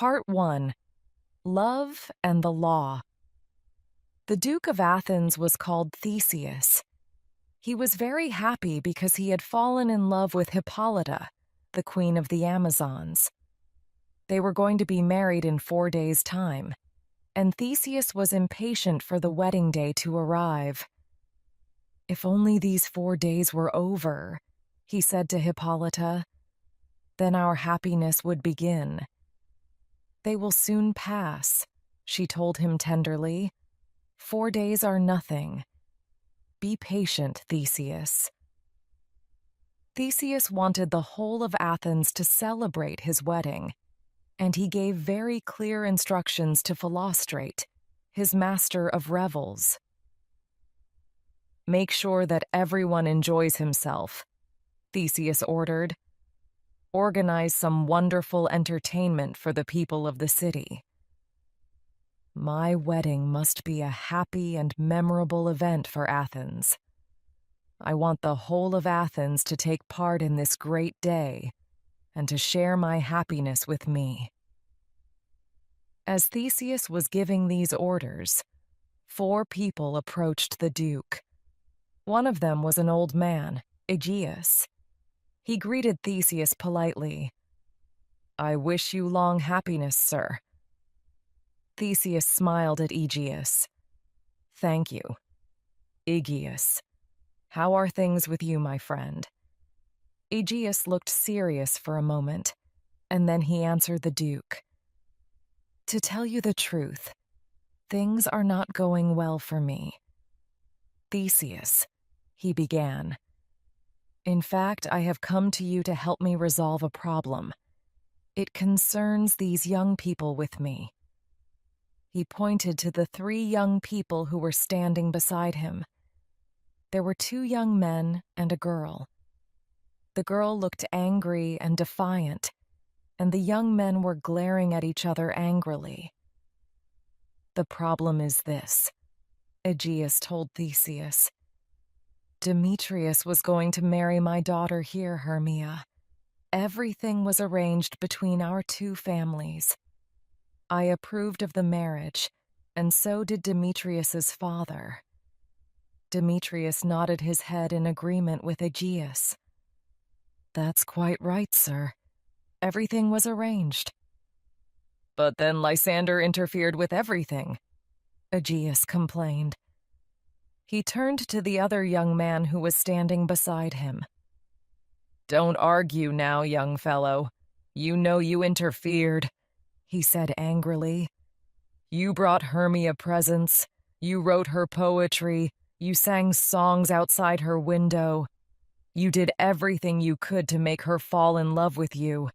Part 1. Love and the Law. The Duke of Athens was called Theseus. He was very happy because he had fallen in love with Hippolyta, the queen of the Amazons. They were going to be married in 4 days' time, and Theseus was impatient for the wedding day to arrive. "If only these 4 days were over," he said to Hippolyta, "then our happiness would begin." "They will soon pass," she told him tenderly. "4 days are nothing. Be patient, Theseus." Theseus wanted the whole of Athens to celebrate his wedding, and he gave very clear instructions to Philostrate, his master of revels. "Make sure that everyone enjoys himself," Theseus ordered. "Organize some wonderful entertainment for the people of the city. My wedding must be a happy and memorable event for Athens. I want the whole of Athens to take part in this great day and to share my happiness with me." As Theseus was giving these orders, 4 people approached the Duke. One of them was an old man, Aegeus. He greeted Theseus politely. "I wish you long happiness, sir." Theseus smiled at Aegeus. "Thank you." "Aegeus, how are things with you, my friend?" Aegeus looked serious for a moment, and then he answered the Duke. "To tell you the truth, things are not going well for me." "Theseus," he began, "in fact, I have come to you to help me resolve a problem. It concerns these young people with me." He pointed to the 3 young people who were standing beside him. There were 2 young men and a girl. The girl looked angry and defiant, and the young men were glaring at each other angrily. "The problem is this," Aegeus told Theseus. "Demetrius was going to marry my daughter here, Hermia. Everything was arranged between our 2 families. I approved of the marriage, and so did Demetrius's father." Demetrius nodded his head in agreement with Aegeus. "That's quite right, sir. Everything was arranged." "But then Lysander interfered with everything," Aegeus complained. He turned to the other young man who was standing beside him. "Don't argue now, young fellow. You know you interfered," he said angrily. "You brought Hermia presents, you wrote her poetry, you sang songs outside her window. You did everything you could to make her fall in love with you,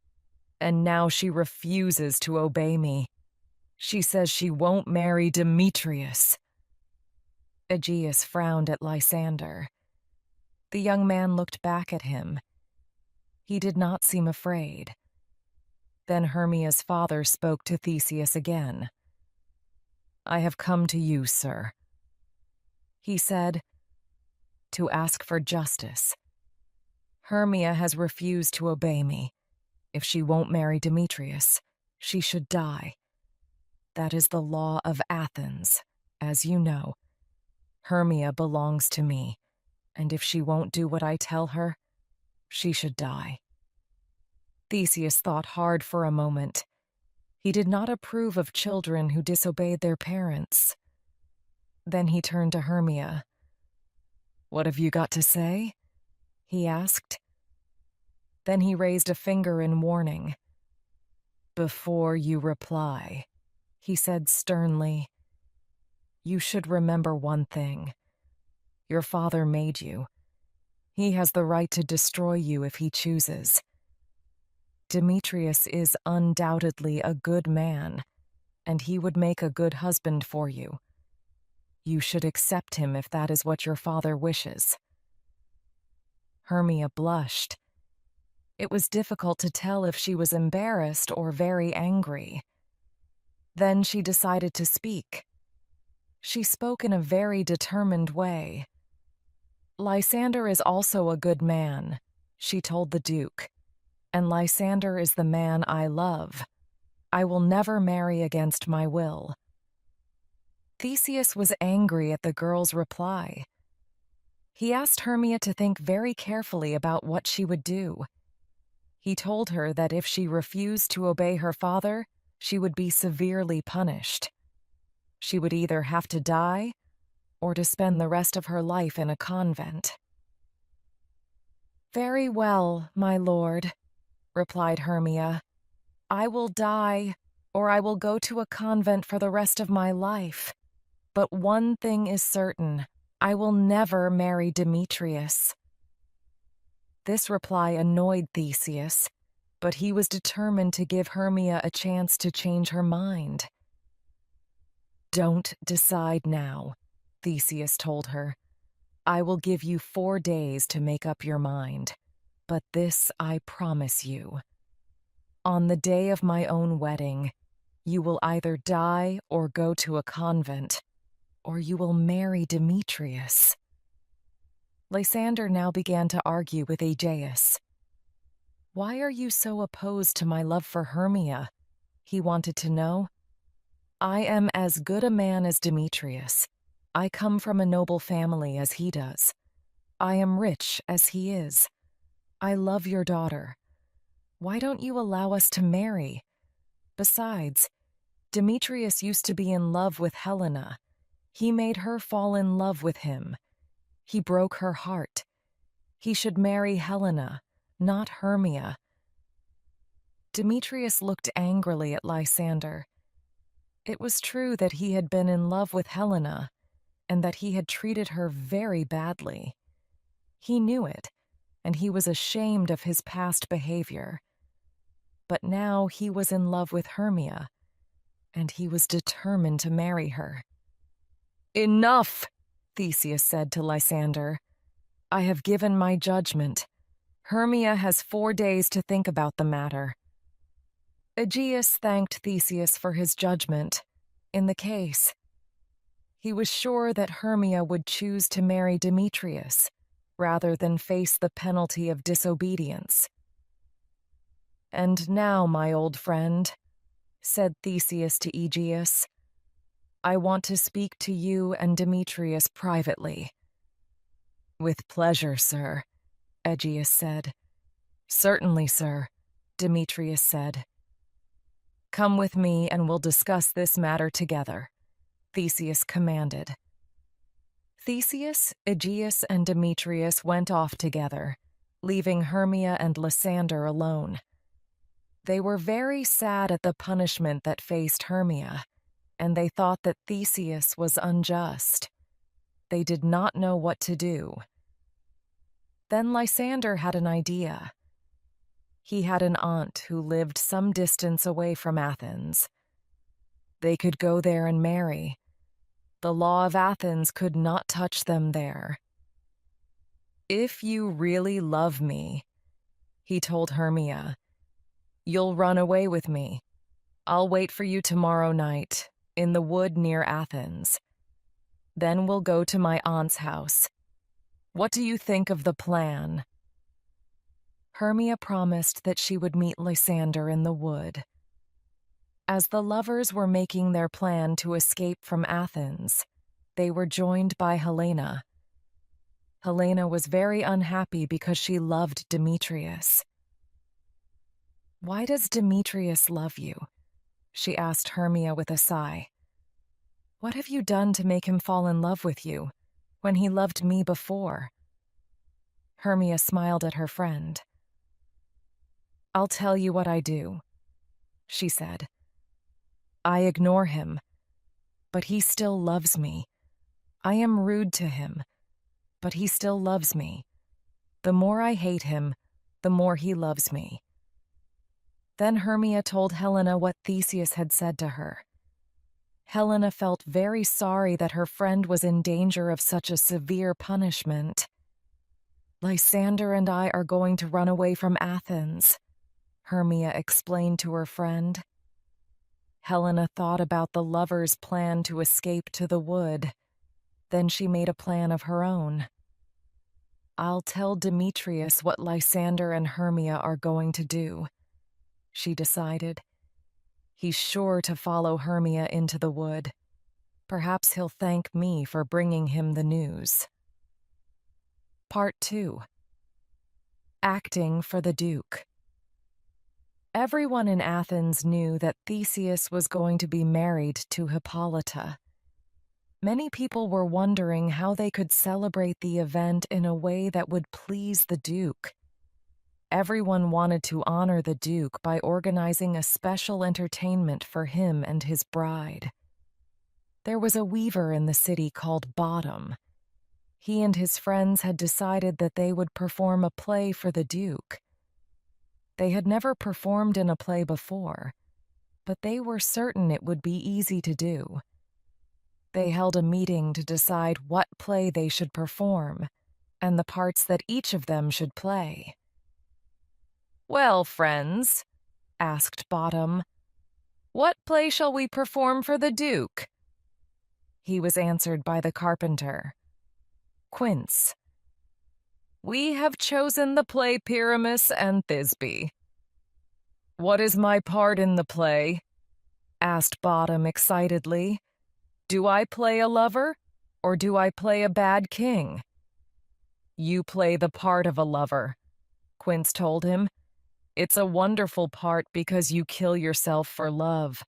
and now she refuses to obey me. She says she won't marry Demetrius." Aegeus frowned at Lysander. The young man looked back at him. He did not seem afraid. Then Hermia's father spoke to Theseus again. "I have come to you, sir," he said, "to ask for justice. Hermia has refused to obey me. If she won't marry Demetrius, she should die. That is the law of Athens, as you know. Hermia belongs to me, and if she won't do what I tell her, she should die." Theseus thought hard for a moment. He did not approve of children who disobeyed their parents. Then he turned to Hermia. "What have you got to say?" he asked. Then he raised a finger in warning. "Before you reply," he said sternly, "you should remember one thing. Your father made you. He has the right to destroy you if he chooses. Demetrius is undoubtedly a good man, and he would make a good husband for you. You should accept him if that is what your father wishes." Hermia blushed. It was difficult to tell if she was embarrassed or very angry. Then she decided to speak. She spoke in a very determined way. "Lysander is also a good man," she told the Duke, "and Lysander is the man I love. I will never marry against my will." Theseus was angry at the girl's reply. He asked Hermia to think very carefully about what she would do. He told her that if she refused to obey her father, she would be severely punished. She would either have to die or to spend the rest of her life in a convent. "Very well, my lord," replied Hermia. "I will die, or I will go to a convent for the rest of my life. But one thing is certain, I will never marry Demetrius." This reply annoyed Theseus, but he was determined to give Hermia a chance to change her mind. "Don't decide now," Theseus told her. "I will give you 4 days to make up your mind, but this I promise you. On the day of my own wedding, you will either die or go to a convent, or you will marry Demetrius." Lysander now began to argue with Aegeus. "Why are you so opposed to my love for Hermia?" he wanted to know. "I am as good a man as Demetrius. I come from a noble family as he does. I am rich as he is. I love your daughter. Why don't you allow us to marry? Besides, Demetrius used to be in love with Helena. He made her fall in love with him. He broke her heart. He should marry Helena, not Hermia." Demetrius looked angrily at Lysander. It was true that he had been in love with Helena, and that he had treated her very badly. He knew it, and he was ashamed of his past behavior. But now he was in love with Hermia, and he was determined to marry her. "Enough!" Theseus said to Lysander. "I have given my judgment. Hermia has 4 days to think about the matter." Aegeus thanked Theseus for his judgment in the case. He was sure that Hermia would choose to marry Demetrius rather than face the penalty of disobedience. "And now, my old friend," said Theseus to Aegeus, "I want to speak to you and Demetrius privately." "With pleasure, sir," Aegeus said. "Certainly, sir," Demetrius said. "Come with me and we'll discuss this matter together," Theseus commanded. Theseus, Aegeus, and Demetrius went off together, leaving Hermia and Lysander alone. They were very sad at the punishment that faced Hermia, and they thought that Theseus was unjust. They did not know what to do. Then Lysander had an idea. He had an aunt who lived some distance away from Athens. They could go there and marry. The law of Athens could not touch them there. "If you really love me," he told Hermia, "you'll run away with me. I'll wait for you tomorrow night, in the wood near Athens. Then we'll go to my aunt's house. What do you think of the plan?" Hermia promised that she would meet Lysander in the wood. As the lovers were making their plan to escape from Athens, they were joined by Helena. Helena was very unhappy because she loved Demetrius. "Why does Demetrius love you?" she asked Hermia with a sigh. "What have you done to make him fall in love with you, when he loved me before?" Hermia smiled at her friend. "I'll tell you what I do," she said. "I ignore him, but he still loves me. I am rude to him, but he still loves me. The more I hate him, the more he loves me." Then Hermia told Helena what Theseus had said to her. Helena felt very sorry that her friend was in danger of such a severe punishment. "Lysander and I are going to run away from Athens," Hermia explained to her friend. Helena thought about the lovers' plan to escape to the wood. Then she made a plan of her own. "I'll tell Demetrius what Lysander and Hermia are going to do," she decided. He's sure to follow Hermia into the wood. Perhaps he'll thank me for bringing him the news. Part 2. Acting for the Duke. Everyone in Athens knew that Theseus was going to be married to Hippolyta. Many people were wondering how they could celebrate the event in a way that would please the Duke. Everyone wanted to honor the Duke by organizing a special entertainment for him and his bride. There was a weaver in the city called Bottom. He and his friends had decided that they would perform a play for the Duke. They had never performed in a play before, but they were certain it would be easy to do. They held a meeting to decide what play they should perform and the parts that each of them should play. "Well, friends," asked Bottom, "what play shall we perform for the Duke?" He was answered by the carpenter. "Quince." "We have chosen the play Pyramus and Thisbe." "What is my part in the play?" asked Bottom excitedly. "Do I play a lover, or do I play a bad king?" "You play the part of a lover," Quince told him. "It's a wonderful part because you kill yourself for love."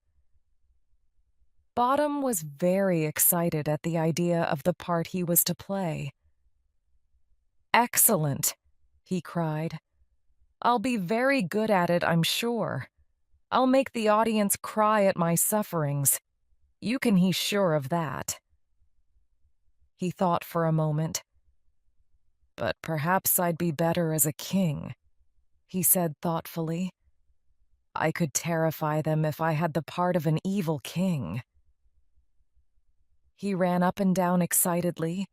Bottom was very excited at the idea of the part he was to play. "Excellent," he cried. "I'll be very good at it, I'm sure. I'll make the audience cry at my sufferings. You can be sure of that." He thought for a moment. "But perhaps I'd be better as a king," he said thoughtfully. "I could terrify them if I had the part of an evil king." He ran up and down excitedly,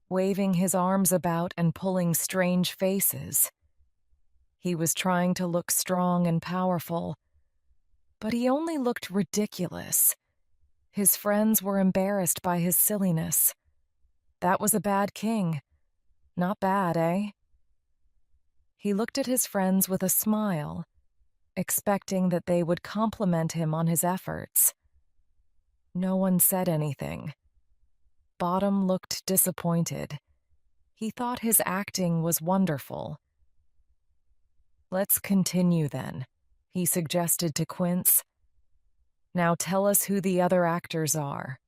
waving his arms about and pulling strange faces. He was trying to look strong and powerful, but he only looked ridiculous. His friends were embarrassed by his silliness. That was a bad king. Not bad, eh? He looked at his friends with a smile, expecting that they would compliment him on his efforts. No one said anything. Bottom looked disappointed. He thought his acting was wonderful. "Let's continue then," he suggested to Quince. "Now tell us who the other actors are."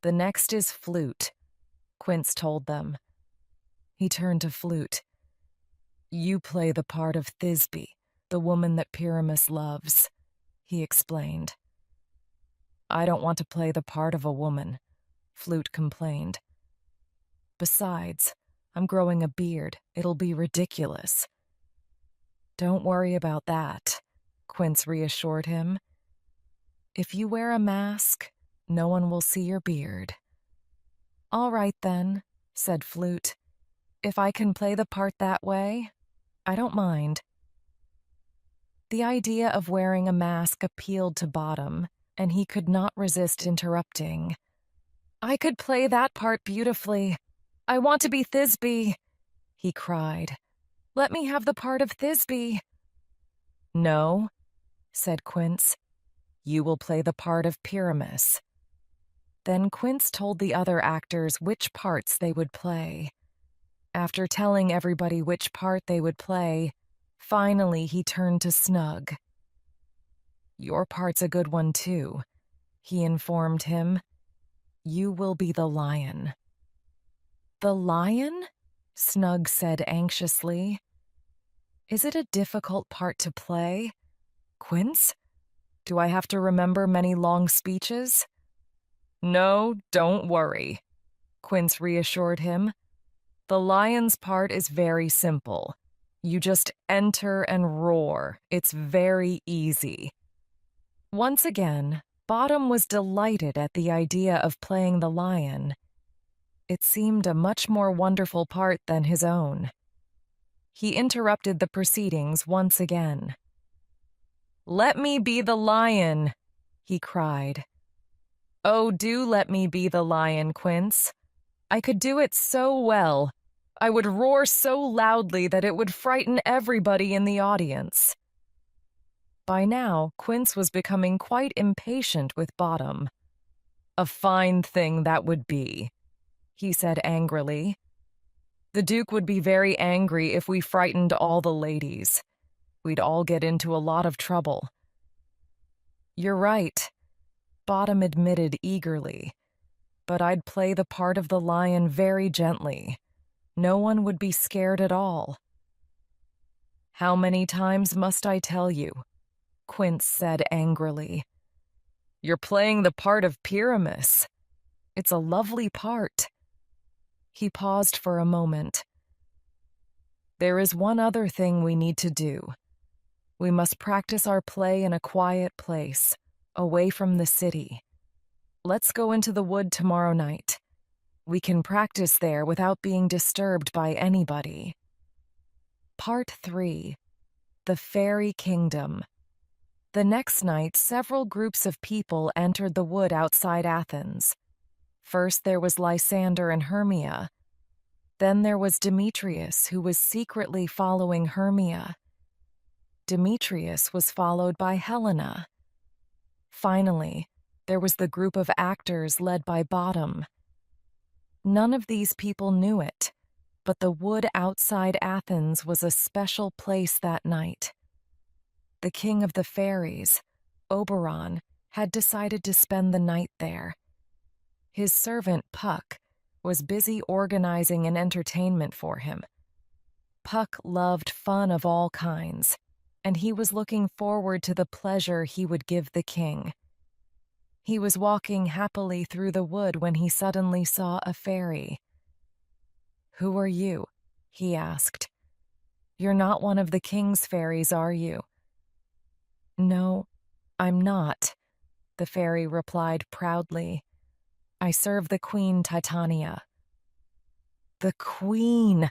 "The next is Flute," Quince told them. He turned to Flute. "You play the part of Thisbe, the woman that Pyramus loves," he explained. "I don't want to play the part of a woman," Flute complained. "Besides, I'm growing a beard. It'll be ridiculous." "Don't worry about that," Quince reassured him. "If you wear a mask, no one will see your beard." "All right then," said Flute. "If I can play the part that way, I don't mind." The idea of wearing a mask appealed to Bottom, and he could not resist interrupting. "I could play that part beautifully. I want to be Thisbe," he cried. "Let me have the part of Thisbe." "No," said Quince. "You will play the part of Pyramus." Then Quince told the other actors which parts they would play. After telling everybody which part they would play, finally he turned to Snug. "Your part's a good one too," he informed him. "You will be the lion." "The lion?" Snug said anxiously. "Is it a difficult part to play? Quince? Do I have to remember many long speeches?" "No, don't worry," Quince reassured him. "The lion's part is very simple. You just enter and roar. It's very easy." Once again, Bottom was delighted at the idea of playing the lion. It seemed a much more wonderful part than his own. He interrupted the proceedings once again. "Let me be the lion," he cried. "Oh, do let me be the lion, Quince. I could do it so well. I would roar so loudly that it would frighten everybody in the audience." By now, Quince was becoming quite impatient with Bottom. "A fine thing that would be," he said angrily. "The Duke would be very angry if we frightened all the ladies. We'd all get into a lot of trouble." "You're right," Bottom admitted eagerly. "But I'd play the part of the lion very gently. No one would be scared at all." "How many times must I tell you?" Quince said angrily. "You're playing the part of Pyramus. It's a lovely part." He paused for a moment. "There is one other thing we need to do. We must practice our play in a quiet place, away from the city. Let's go into the wood tomorrow night. We can practice there without being disturbed by anybody." Part 3. The Fairy Kingdom. The next night, several groups of people entered the wood outside Athens. First there was Lysander and Hermia. Then there was Demetrius, who was secretly following Hermia. Demetrius was followed by Helena. Finally, there was the group of actors led by Bottom. None of these people knew it, but the wood outside Athens was a special place that night. The king of the fairies, Oberon, had decided to spend the night there. His servant, Puck, was busy organizing an entertainment for him. Puck loved fun of all kinds, and he was looking forward to the pleasure he would give the king. He was walking happily through the wood when he suddenly saw a fairy. "Who are you?" he asked. "You're not one of the king's fairies, are you?" "No, I'm not," the fairy replied proudly. "I serve the Queen Titania." "The Queen!"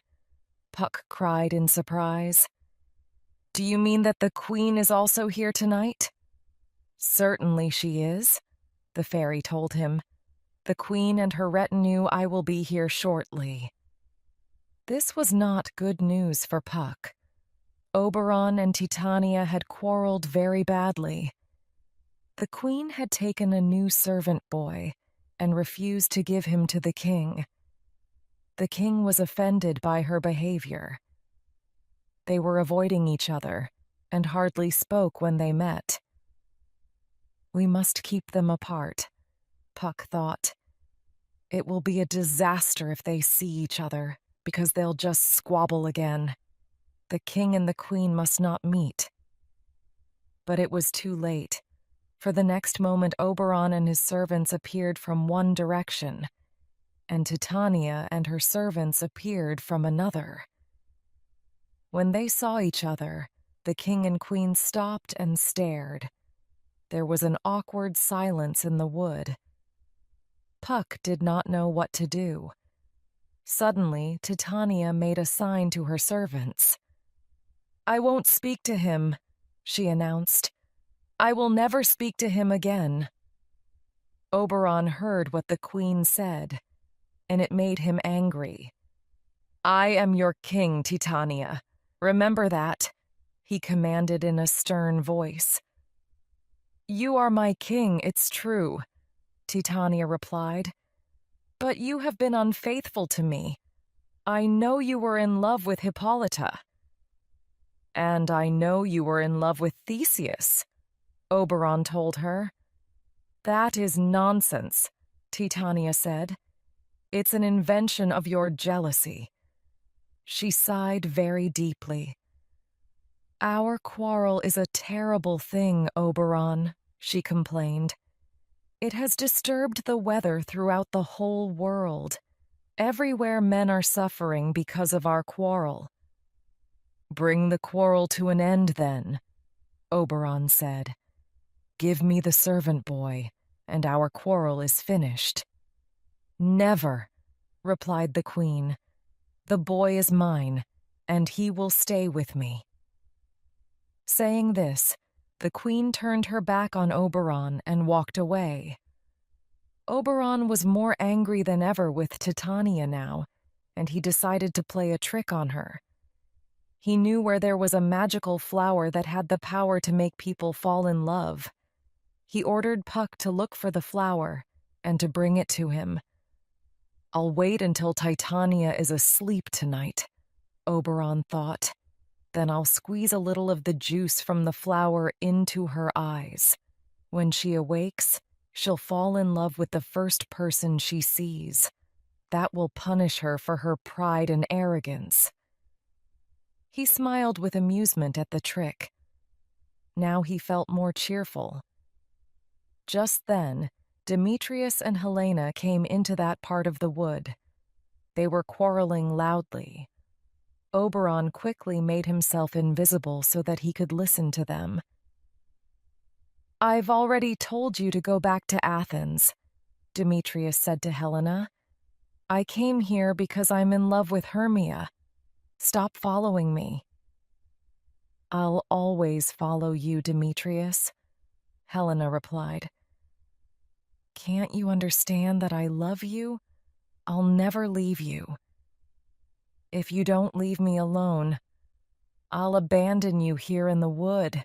Puck cried in surprise. "Do you mean that the Queen is also here tonight?" "Certainly she is," the fairy told him. "The Queen and her retinue I will be here shortly." This was not good news for Puck. Oberon and Titania had quarreled very badly. The Queen had taken a new servant boy and refused to give him to the king. The king was offended by her behavior. They were avoiding each other and hardly spoke when they met. "We must keep them apart," Puck thought. "It will be a disaster if they see each other, because they'll just squabble again. The king and the queen must not meet." But it was too late, for the next moment Oberon and his servants appeared from one direction, and Titania and her servants appeared from another. When they saw each other, the king and queen stopped and stared. There was an awkward silence in the wood. Puck did not know what to do. Suddenly, Titania made a sign to her servants. "I won't speak to him," she announced. "I will never speak to him again." Oberon heard what the queen said, and it made him angry. "I am your king, Titania. Remember that," he commanded in a stern voice. "You are my king, it's true," Titania replied. "But you have been unfaithful to me. I know you were in love with Hippolyta." "And I know you were in love with Theseus," Oberon told her. "That is nonsense," Titania said. "It's an invention of your jealousy." She sighed very deeply. "Our quarrel is a terrible thing, Oberon," she complained. "It has disturbed the weather throughout the whole world. Everywhere men are suffering because of our quarrel." "Bring the quarrel to an end, then," Oberon said. "Give me the servant boy, and our quarrel is finished." "Never," replied the queen. "The boy is mine, and he will stay with me." Saying this, the queen turned her back on Oberon and walked away. Oberon was more angry than ever with Titania now, and he decided to play a trick on her. He knew where there was a magical flower that had the power to make people fall in love. He ordered Puck to look for the flower and to bring it to him. "I'll wait until Titania is asleep tonight," Oberon thought. "Then I'll squeeze a little of the juice from the flower into her eyes. When she awakes, she'll fall in love with the first person she sees. That will punish her for her pride and arrogance." He smiled with amusement at the trick. Now he felt more cheerful. Just then, Demetrius and Helena came into that part of the wood. They were quarreling loudly. Oberon quickly made himself invisible so that he could listen to them. "I've already told you to go back to Athens," Demetrius said to Helena. "I came here because I'm in love with Hermia. Stop following me." "I'll always follow you, Demetrius," Helena replied. "Can't you understand that I love you? I'll never leave you. If you don't leave me alone, I'll abandon you here in the wood,"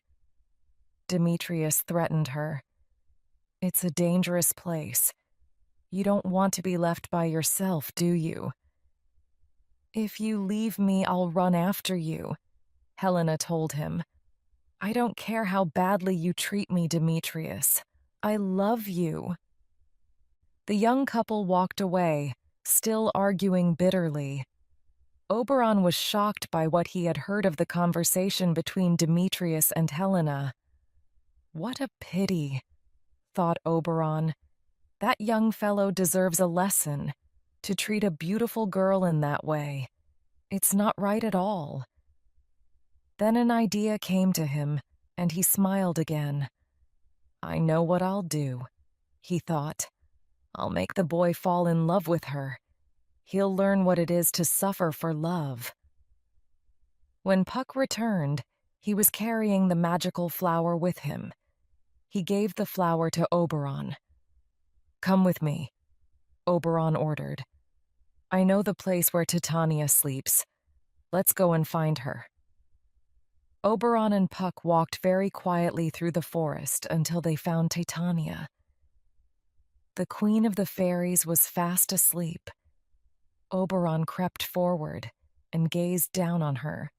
Demetrius threatened her. "It's a dangerous place. You don't want to be left by yourself, do you?" "If you leave me, I'll run after you," Helena told him. "I don't care how badly you treat me, Demetrius. I love you." The young couple walked away, still arguing bitterly. Oberon was shocked by what he had heard of the conversation between Demetrius and Helena. "What a pity," thought Oberon. "That young fellow deserves a lesson. To treat a beautiful girl in that way. It's not right at all." Then an idea came to him, and he smiled again. "I know what I'll do," he thought. "I'll make the boy fall in love with her. He'll learn what it is to suffer for love." When Puck returned, he was carrying the magical flower with him. He gave the flower to Oberon. "Come with me," Oberon ordered. "I know the place where Titania sleeps. Let's go and find her." Oberon and Puck walked very quietly through the forest until they found Titania. The queen of the fairies was fast asleep. Oberon crept forward and gazed down on her.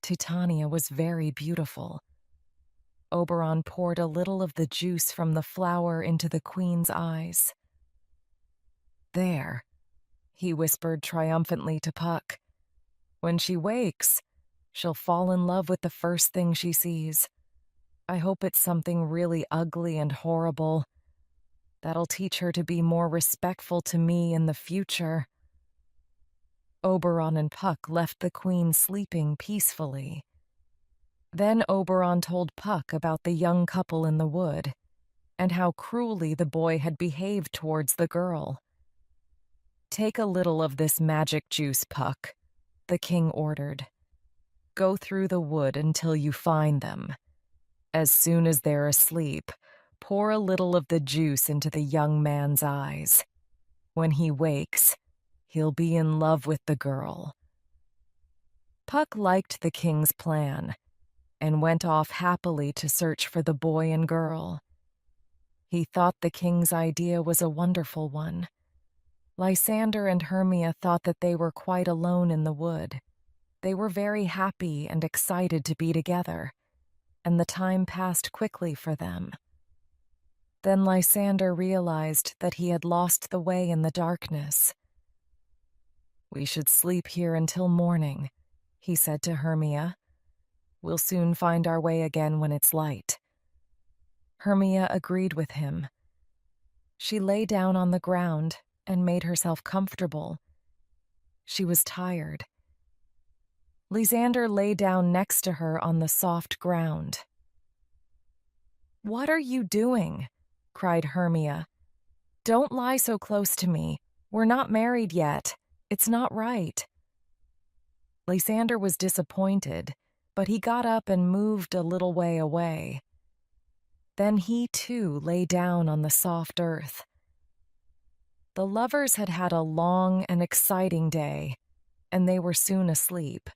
Titania was very beautiful. Oberon poured a little of the juice from the flower into the queen's eyes. "There," he whispered triumphantly to Puck. "When she wakes, she'll fall in love with the first thing she sees. I hope it's something really ugly and horrible. That'll teach her to be more respectful to me in the future." Oberon and Puck left the queen sleeping peacefully. Then Oberon told Puck about the young couple in the wood, and how cruelly the boy had behaved towards the girl. "Take a little of this magic juice, Puck," the king ordered. "Go through the wood until you find them. As soon as they're asleep, pour a little of the juice into the young man's eyes. When he wakes, he'll be in love with the girl." Puck liked the king's plan and went off happily to search for the boy and girl. He thought the king's idea was a wonderful one. Lysander and Hermia thought that they were quite alone in the wood. They were very happy and excited to be together, and the time passed quickly for them. Then Lysander realized that he had lost the way in the darkness. "We should sleep here until morning," he said to Hermia. "We'll soon find our way again when it's light." Hermia agreed with him. She lay down on the ground and made herself comfortable. She was tired. Lysander lay down next to her on the soft ground. "What are you doing?" cried Hermia. "Don't lie so close to me. We're not married yet. It's not right." Lysander was disappointed, but he got up and moved a little way away. Then he too lay down on the soft earth. The lovers had had a long and exciting day, and they were soon asleep.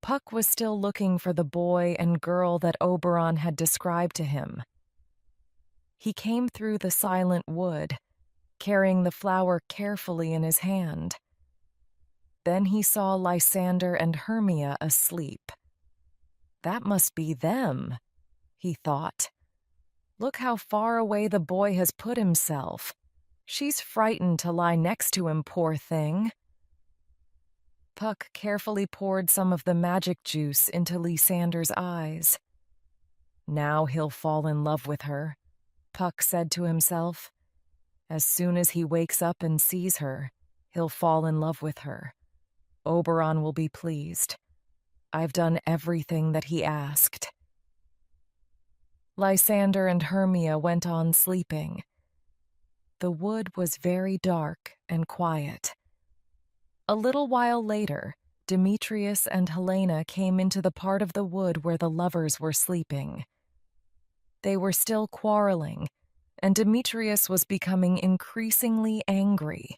Puck was still looking for the boy and girl that Oberon had described to him. He came through the silent wood, carrying the flower carefully in his hand. Then he saw Lysander and Hermia asleep. That must be them, he thought. Look how far away the boy has put himself. She's frightened to lie next to him, poor thing. Puck carefully poured some of the magic juice into Lysander's eyes. Now he'll fall in love with her, Puck said to himself. As soon as he wakes up and sees her, he'll fall in love with her. Oberon will be pleased. I've done everything that he asked. Lysander and Hermia went on sleeping. The wood was very dark and quiet. A little while later, Demetrius and Helena came into the part of the wood where the lovers were sleeping. They were still quarreling, and Demetrius was becoming increasingly angry.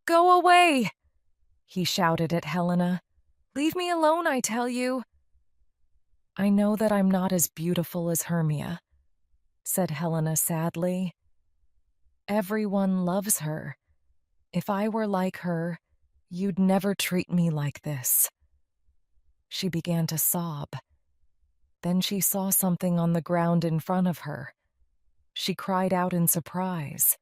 "Go away!" he shouted at Helena. "Leave me alone, I tell you." "I know that I'm not as beautiful as Hermia," said Helena sadly. "Everyone loves her. If I were like her, you'd never treat me like this." She began to sob. Then she saw something on the ground in front of her. She cried out in surprise.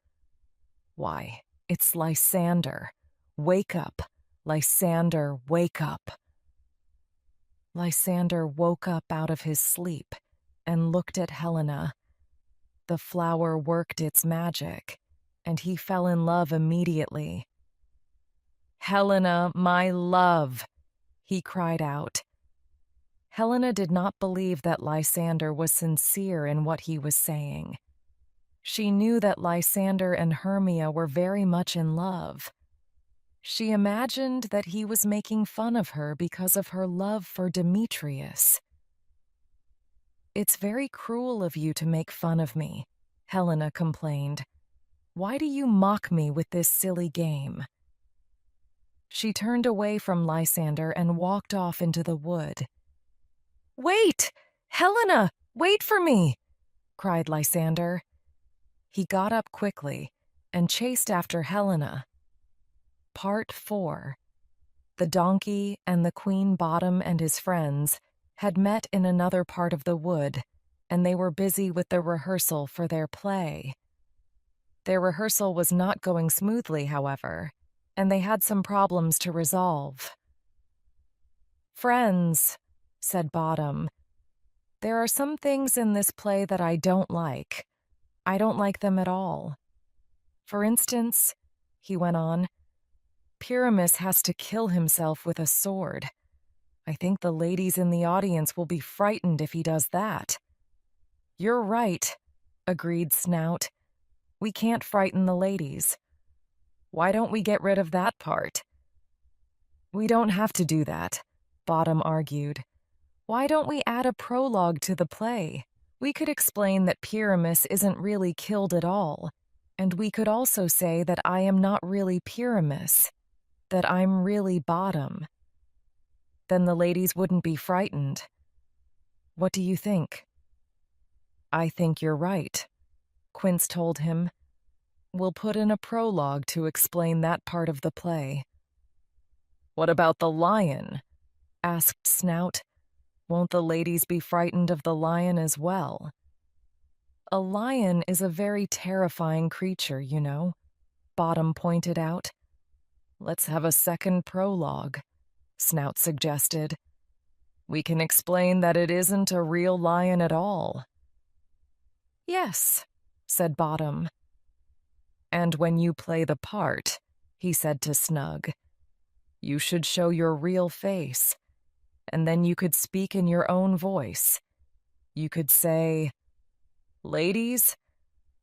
"Why, it's Lysander. Wake up, Lysander, wake up." Lysander woke up out of his sleep and looked at Helena. The flower worked its magic, and he fell in love immediately. "Helena, my love!" he cried out. Helena did not believe that Lysander was sincere in what he was saying. She knew that Lysander and Hermia were very much in love. She imagined that he was making fun of her because of her love for Demetrius. "It's very cruel of you to make fun of me," Helena complained. "Why do you mock me with this silly game?" She turned away from Lysander and walked off into the wood. "Wait! Helena, wait for me!" cried Lysander. He got up quickly and chased after Helena. Part 4. The donkey and the Queen Bottom and his friends had met in another part of the wood, and they were busy with the rehearsal for their play. Their rehearsal was not going smoothly, however, and they had some problems to resolve. "Friends," said Bottom, "there are some things in this play that I don't like. I don't like them at all. For instance," he went on, "Pyramus has to kill himself with a sword. I think the ladies in the audience will be frightened if he does that." "You're right," agreed Snout. "We can't frighten the ladies. Why don't we get rid of that part?" "We don't have to do that," Bottom argued. "Why don't we add a prologue to the play? We could explain that Pyramus isn't really killed at all, and we could also say that I am not really Pyramus, that I'm really Bottom. Then the ladies wouldn't be frightened. What do you think?" "I think you're right," Quince told him. "We'll put in a prologue to explain that part of the play." "What about the lion?" asked Snout. "Won't the ladies be frightened of the lion as well?" "A lion is a very terrifying creature, you know," Bottom pointed out. "Let's have a second prologue," Snout suggested. "We can explain that it isn't a real lion at all." "Yes," said Bottom. "And when you play the part," he said to Snug, "you should show your real face, and then you could speak in your own voice. You could say, 'Ladies,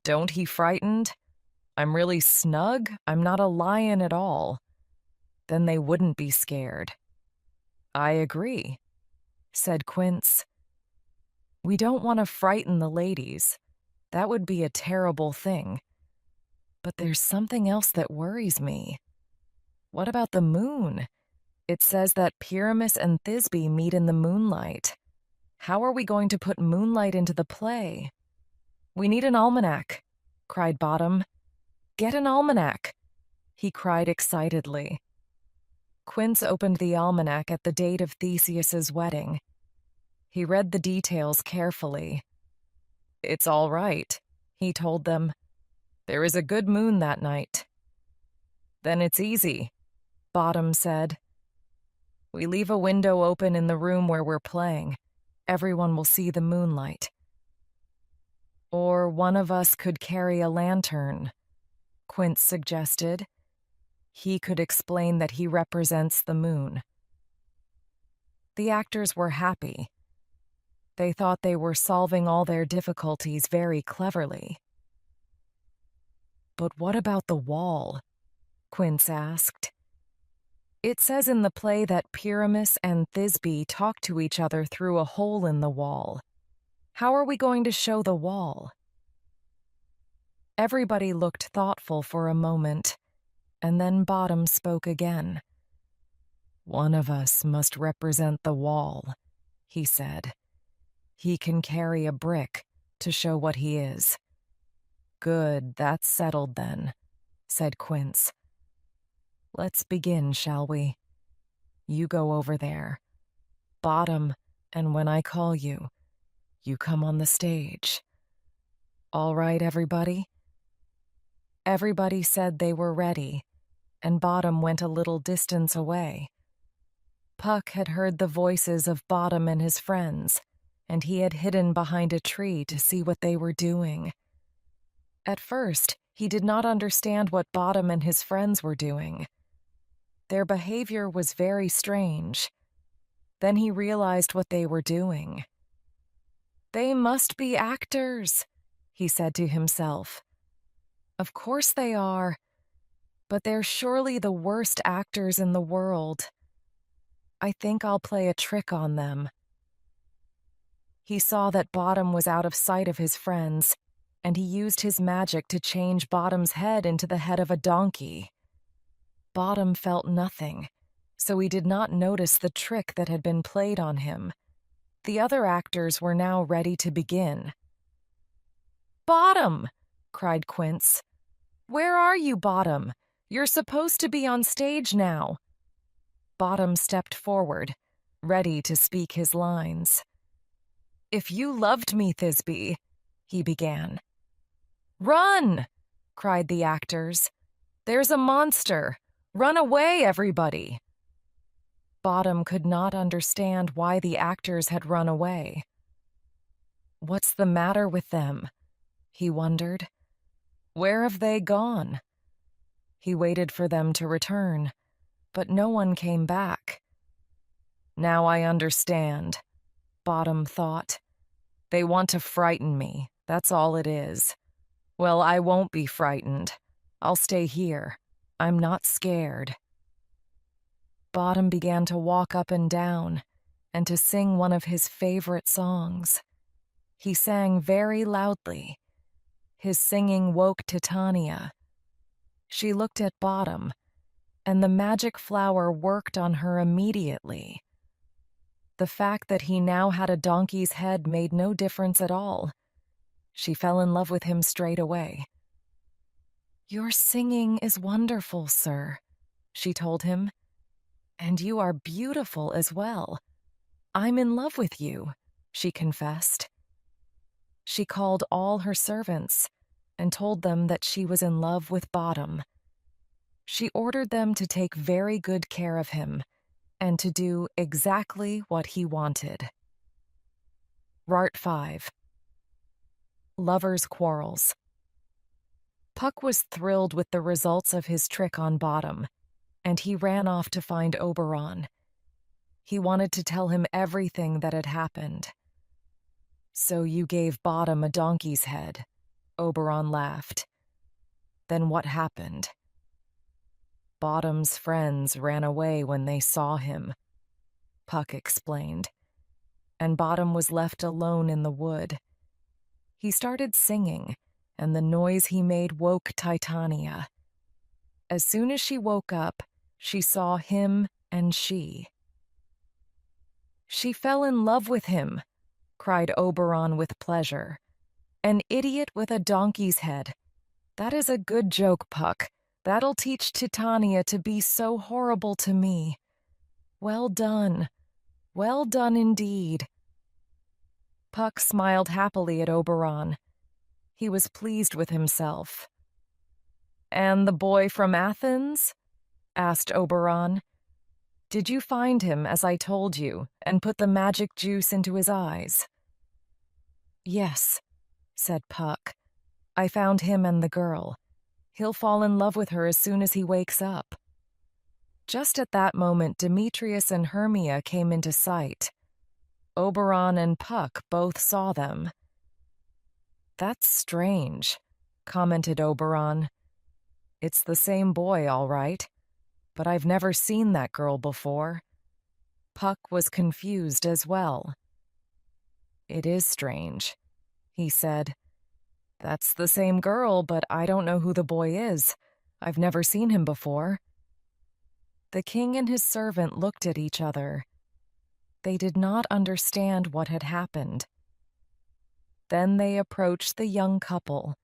don't he frightened? I'm really Snug, I'm not a lion at all.' Then they wouldn't be scared." "I agree," said Quince. "We don't want to frighten the ladies. That would be a terrible thing. But there's something else that worries me. What about the moon? It says that Pyramus and Thisbe meet in the moonlight. How are we going to put moonlight into the play? We need an almanac, cried Bottom. Get an almanac, he cried excitedly. Quince opened the almanac at the date of Theseus's wedding. He read the details carefully. It's all right, he told them. There is a good moon that night. Then it's easy, Bottom said. We leave a window open in the room where we're playing. Everyone will see the moonlight. Or one of us could carry a lantern, Quince suggested. He could explain that he represents the moon. The actors were happy. They thought they were solving all their difficulties very cleverly. But what about the wall? Quince asked. It says in the play that Pyramus and Thisbe talk to each other through a hole in the wall. How are we going to show the wall? Everybody looked thoughtful for a moment, and then Bottom spoke again. One of us must represent the wall, he said. He can carry a brick to show what he is. Good, that's settled then, said Quince. Let's begin, shall we? You go over there. Bottom, and when I call you, you come on the stage. All right, everybody? Everybody said they were ready, and Bottom went a little distance away. Puck had heard the voices of Bottom and his friends, and he had hidden behind a tree to see what they were doing. At first, he did not understand what Bottom and his friends were doing. Their behavior was very strange. Then he realized what they were doing. They must be actors, he said to himself. Of course they are, but they're surely the worst actors in the world. I think I'll play a trick on them. He saw that Bottom was out of sight of his friends, and he used his magic to change Bottom's head into the head of a donkey. Bottom felt nothing, so he did not notice the trick that had been played on him. The other actors were now ready to begin. Bottom! Cried Quince. Where are you, Bottom? You're supposed to be on stage now. Bottom stepped forward, ready to speak his lines. If you loved me, Thisbe, he began. Run! Cried the actors. There's a monster! Run away, everybody! Bottom could not understand why the actors had run away. What's the matter with them? He wondered. Where have they gone? He waited for them to return, but no one came back. Now I understand, Bottom thought. They want to frighten me, that's all it is. Well, I won't be frightened. I'll stay here. I'm not scared. Bottom began to walk up and down and to sing one of his favorite songs. He sang very loudly. His singing woke Titania. She looked at Bottom, and the magic flower worked on her immediately. The fact that he now had a donkey's head made no difference at all. She fell in love with him straight away. Your singing is wonderful, sir, she told him. And you are beautiful as well. I'm in love with you, she confessed. She called all her servants and told them that she was in love with Bottom. She ordered them to take very good care of him and to do exactly what he wanted. Art 5. Lovers' Quarrels. Puck was thrilled with the results of his trick on Bottom, and he ran off to find Oberon. He wanted to tell him everything that had happened. So you gave Bottom a donkey's head, Oberon laughed. Then what happened? Bottom's friends ran away when they saw him, Puck explained, and Bottom was left alone in the wood. He started singing, and the noise he made woke Titania. As soon as she woke up, she saw him And she fell in love with him, cried Oberon with pleasure. An idiot with a donkey's head. That is a good joke, Puck. That'll teach Titania to be so horrible to me. Well done. Well done indeed. Puck smiled happily at Oberon. He was pleased with himself. And the boy from Athens? Asked Oberon. Did you find him, as I told you, and put the magic juice into his eyes? Yes, said Puck. I found him and the girl. He'll fall in love with her as soon as he wakes up. Just at that moment, Demetrius and Hermia came into sight. Oberon and Puck both saw them. That's strange, commented Oberon. It's the same boy, all right, but I've never seen that girl before. Puck was confused as well. It is strange, he said. That's the same girl, but I don't know who the boy is. I've never seen him before. The king and his servant looked at each other. They did not understand what had happened. Then they approached the young couple.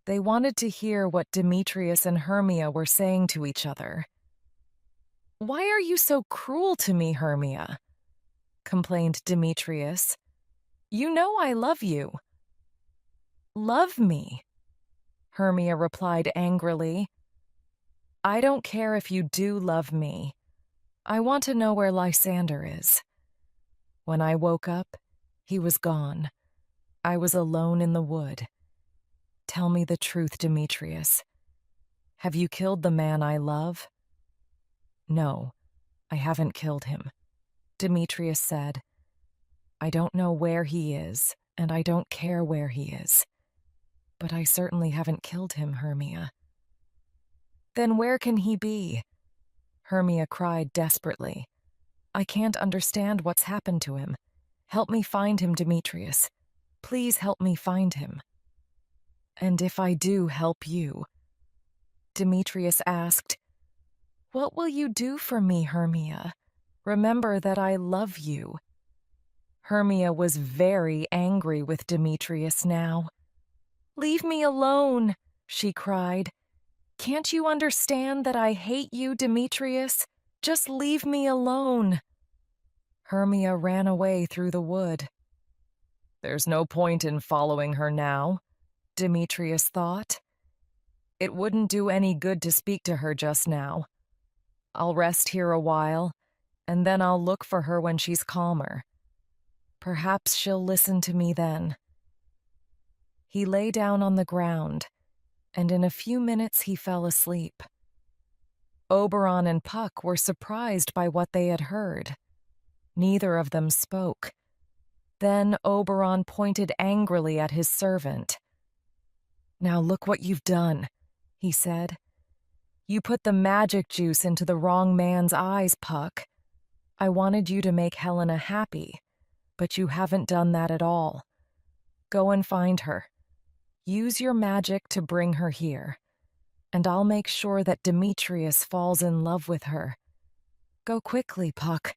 They wanted to hear what Demetrius and Hermia were saying to each other. Why are you so cruel to me, Hermia? Complained Demetrius. You know I love you. Love me? Hermia replied angrily. I don't care if you do love me. I want to know where Lysander is. When I woke up, he was gone. I was alone in the wood. Tell me the truth, Demetrius. Have you killed the man I love? No, I haven't killed him, Demetrius said. I don't know where he is, and I don't care where he is. But I certainly haven't killed him, Hermia. Then where can he be? Hermia cried desperately. I can't understand what's happened to him. Help me find him, Demetrius. Please help me find him. And if I do help you? Demetrius asked, what will you do for me, Hermia? Remember that I love you. Hermia was very angry with Demetrius now. Leave me alone, she cried. Can't you understand that I hate you, Demetrius? Just leave me alone. Hermia ran away through the wood. There's no point in following her now, Demetrius thought. It wouldn't do any good to speak to her just now. I'll rest here a while, and then I'll look for her when she's calmer. Perhaps she'll listen to me then. He lay down on the ground, and in a few minutes he fell asleep. Oberon and Puck were surprised by what they had heard. Neither of them spoke. Then Oberon pointed angrily at his servant. Now look what you've done, he said. You put the magic juice into the wrong man's eyes, Puck. I wanted you to make Helena happy, but you haven't done that at all. Go and find her. Use your magic to bring her here, and I'll make sure that Demetrius falls in love with her. Go quickly, Puck.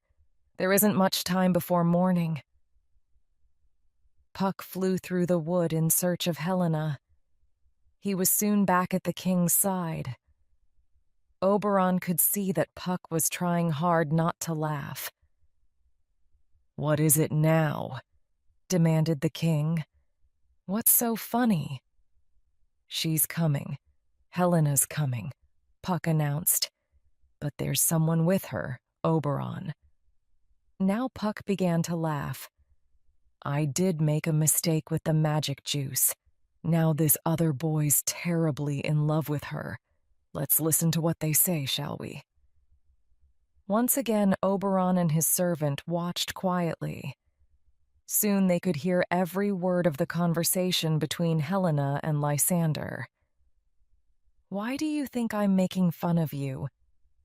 There isn't much time before morning. Puck flew through the wood in search of Helena. He was soon back at the king's side. Oberon could see that Puck was trying hard not to laugh. What is it now? Demanded the king. What's so funny? She's coming. Helena's coming, Puck announced. But there's someone with her, Oberon. Now Puck began to laugh. I did make a mistake with the magic juice. Now this other boy's terribly in love with her. Let's listen to what they say, shall we? Once again, Oberon and his servant watched quietly. Soon they could hear every word of the conversation between Helena and Lysander. Why do you think I'm making fun of you,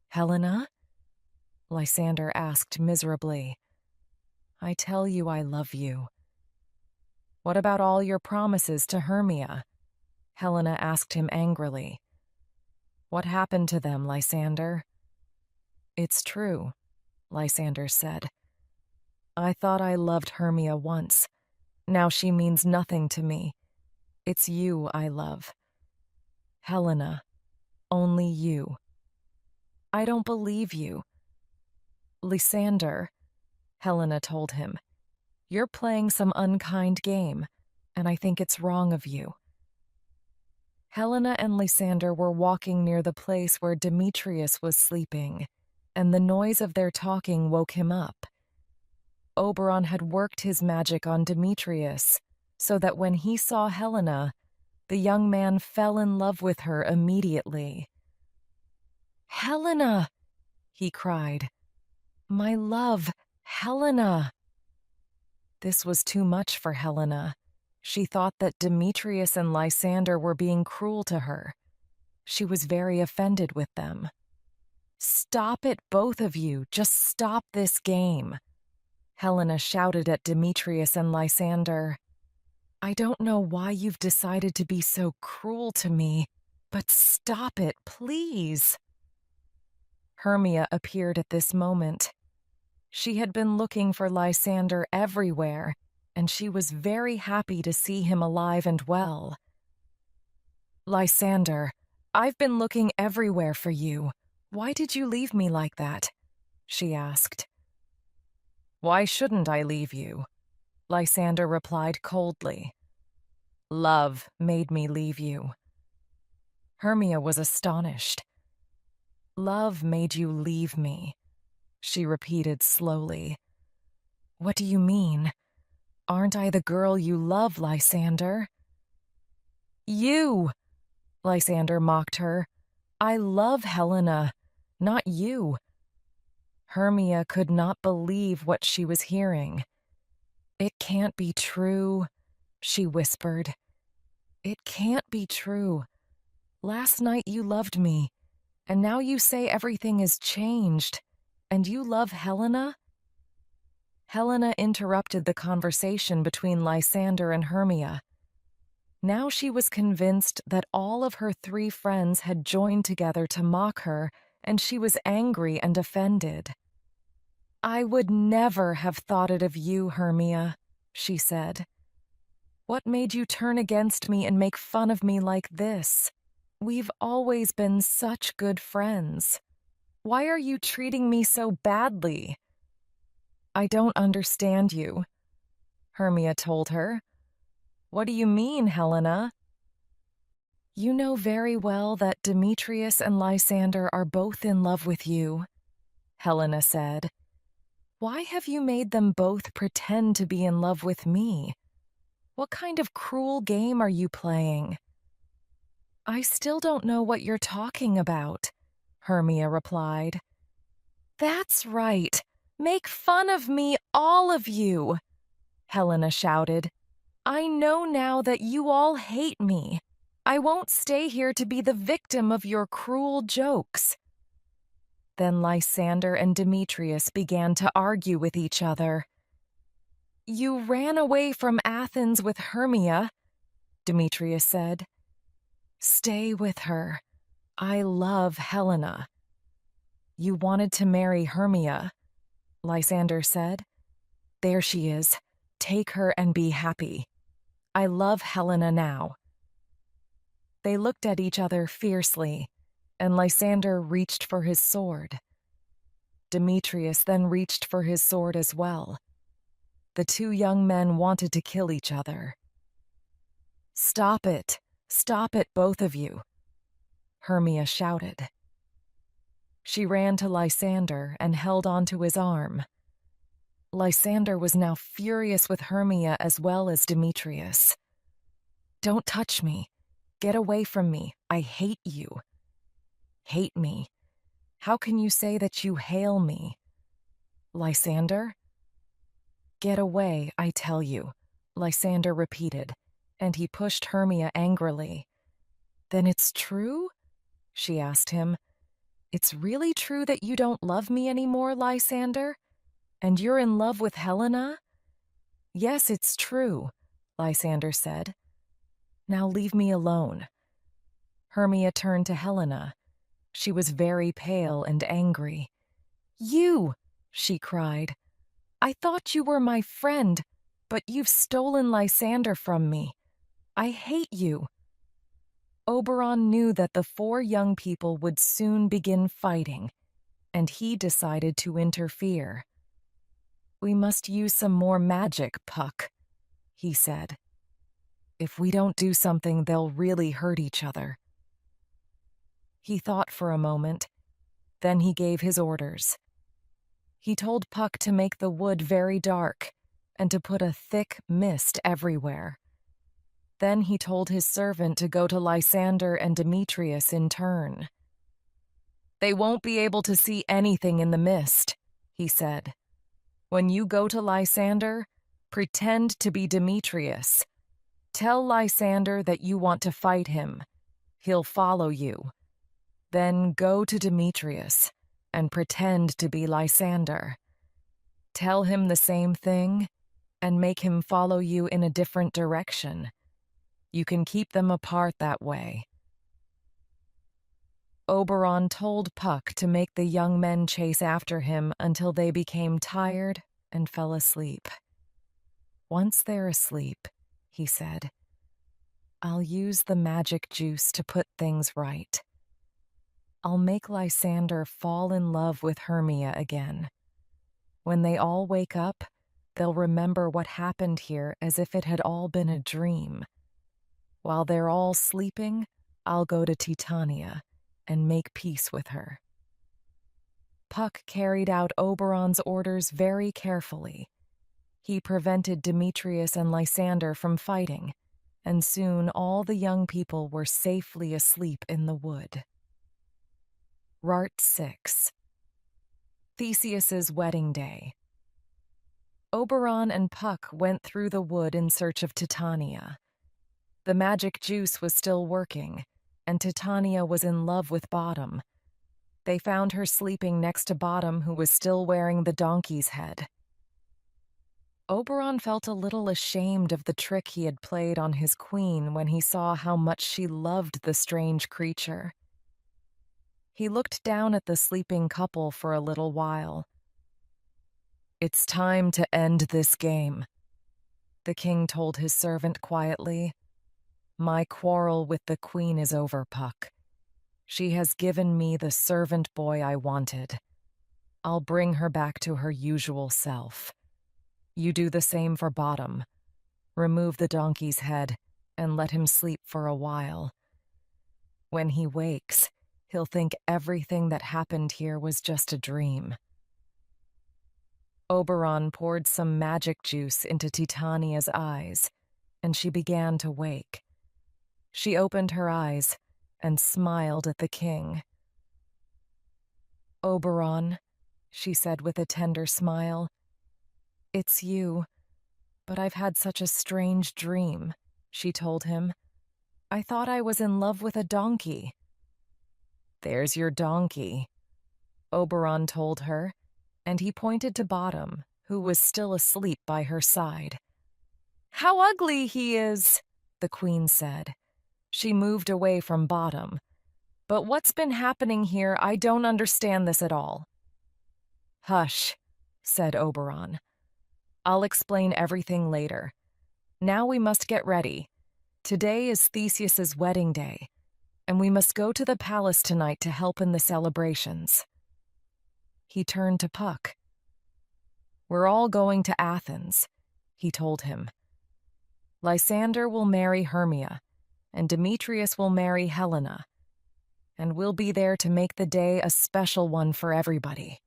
Helena? Lysander asked miserably. I tell you I love you. What about all your promises to Hermia? Helena asked him angrily. What happened to them, Lysander? It's true, Lysander said. I thought I loved Hermia once. Now she means nothing to me. It's you I love. Helena, only you. I don't believe you. Lysander, Helena told him, you're playing some unkind game, and I think it's wrong of you. Helena and Lysander were walking near the place where Demetrius was sleeping, and the noise of their talking woke him up. Oberon had worked his magic on Demetrius, so that when he saw Helena, the young man fell in love with her immediately. "Helena!" he cried. "My love, Helena!" This was too much for Helena. She thought that Demetrius and Lysander were being cruel to her. She was very offended with them. "Stop it, both of you! Just stop this game!" Helena shouted at Demetrius and Lysander. "I don't know why you've decided to be so cruel to me, but stop it, please!" Hermia appeared at this moment. She had been looking for Lysander everywhere, and she was very happy to see him alive and well. "Lysander, I've been looking everywhere for you. Why did you leave me like that?" she asked. "Why shouldn't I leave you?" Lysander replied coldly. "Love made me leave you." Hermia was astonished. "Love made you leave me," she repeated slowly. "What do you mean? Aren't I the girl you love, Lysander?" "You!" Lysander mocked her. "I love Helena, not you." Hermia could not believe what she was hearing. "It can't be true," she whispered. "It can't be true. Last night you loved me, and now you say everything is changed, and you love Helena?" Helena interrupted the conversation between Lysander and Hermia. Now she was convinced that all of her three friends had joined together to mock her, and she was angry and offended. "I would never have thought it of you, Hermia," she said. "What made you turn against me and make fun of me like this? We've always been such good friends. Why are you treating me so badly?" "I don't understand you," Hermia told her. "What do you mean, Helena?" "You know very well that Demetrius and Lysander are both in love with you," Helena said. "Why have you made them both pretend to be in love with me? What kind of cruel game are you playing?" "I still don't know what you're talking about," Hermia replied. "That's right. Make fun of me, all of you," Helena shouted. "I know now that you all hate me. I won't stay here to be the victim of your cruel jokes." Then Lysander and Demetrius began to argue with each other. "You ran away from Athens with Hermia," Demetrius said. "Stay with her. I love Helena." "You wanted to marry Hermia," Lysander said. "There she is. Take her and be happy. I love Helena now." They looked at each other fiercely, and Lysander reached for his sword. Demetrius then reached for his sword as well. The two young men wanted to kill each other. "Stop it! Stop it, both of you!" Hermia shouted. She ran to Lysander and held onto his arm. Lysander was now furious with Hermia as well as Demetrius. "Don't touch me. Get away from me. I hate you." "Hate me? How can you say that you hail me?" "Lysander?" "Get away, I tell you," Lysander repeated, and he pushed Hermia angrily. "Then it's true?" she asked him. "It's really true that you don't love me anymore, Lysander? And you're in love with Helena?" "Yes, it's true," Lysander said. "Now leave me alone." Hermia turned to Helena. She was very pale and angry. You! She cried. I thought you were my friend, but you've stolen Lysander from me. I hate you. Oberon knew that the four young people would soon begin fighting, and he decided to interfere. We must use some more magic, Puck, he said. If we don't do something, they'll really hurt each other. He thought for a moment, then he gave his orders. He told Puck to make the wood very dark and to put a thick mist everywhere. Then he told his servant to go to Lysander and Demetrius in turn. They won't be able to see anything in the mist, he said. When you go to Lysander, pretend to be Demetrius. Tell Lysander that you want to fight him. He'll follow you. Then go to Demetrius and pretend to be Lysander. Tell him the same thing and make him follow you in a different direction. You can keep them apart that way. Oberon told Puck to make the young men chase after him until they became tired and fell asleep. Once they're asleep, he said, I'll use the magic juice to put things right. I'll make Lysander fall in love with Hermia again. When they all wake up, they'll remember what happened here as if it had all been a dream. While they're all sleeping, I'll go to Titania and make peace with her. Puck carried out Oberon's orders very carefully. He prevented Demetrius and Lysander from fighting, and soon all the young people were safely asleep in the wood. Rt. 6. Theseus's wedding day. Oberon and Puck went through the wood in search of Titania. The magic juice was still working, and Titania was in love with Bottom. They found her sleeping next to Bottom, who was still wearing the donkey's head. Oberon felt a little ashamed of the trick he had played on his queen when he saw how much she loved the strange creature. He looked down at the sleeping couple for a little while. It's time to end this game, the king told his servant quietly. My quarrel with the queen is over, Puck. She has given me the servant boy I wanted. I'll bring her back to her usual self. You do the same for Bottom. Remove the donkey's head and let him sleep for a while. When he wakes, he'll think everything that happened here was just a dream. Oberon poured some magic juice into Titania's eyes, and she began to wake. She opened her eyes and smiled at the king. Oberon, she said with a tender smile, it's you, but I've had such a strange dream, she told him. I thought I was in love with a donkey. There's your donkey, Oberon told her, and he pointed to Bottom, who was still asleep by her side. How ugly he is, the queen said. She moved away from Bottom. But what's been happening here, I don't understand this at all. Hush, said Oberon. I'll explain everything later. Now we must get ready. Today is Theseus's wedding day, and we must go to the palace tonight to help in the celebrations. He turned to Puck. We're all going to Athens, he told him. Lysander will marry Hermia, and Demetrius will marry Helena, and we'll be there to make the day a special one for everybody.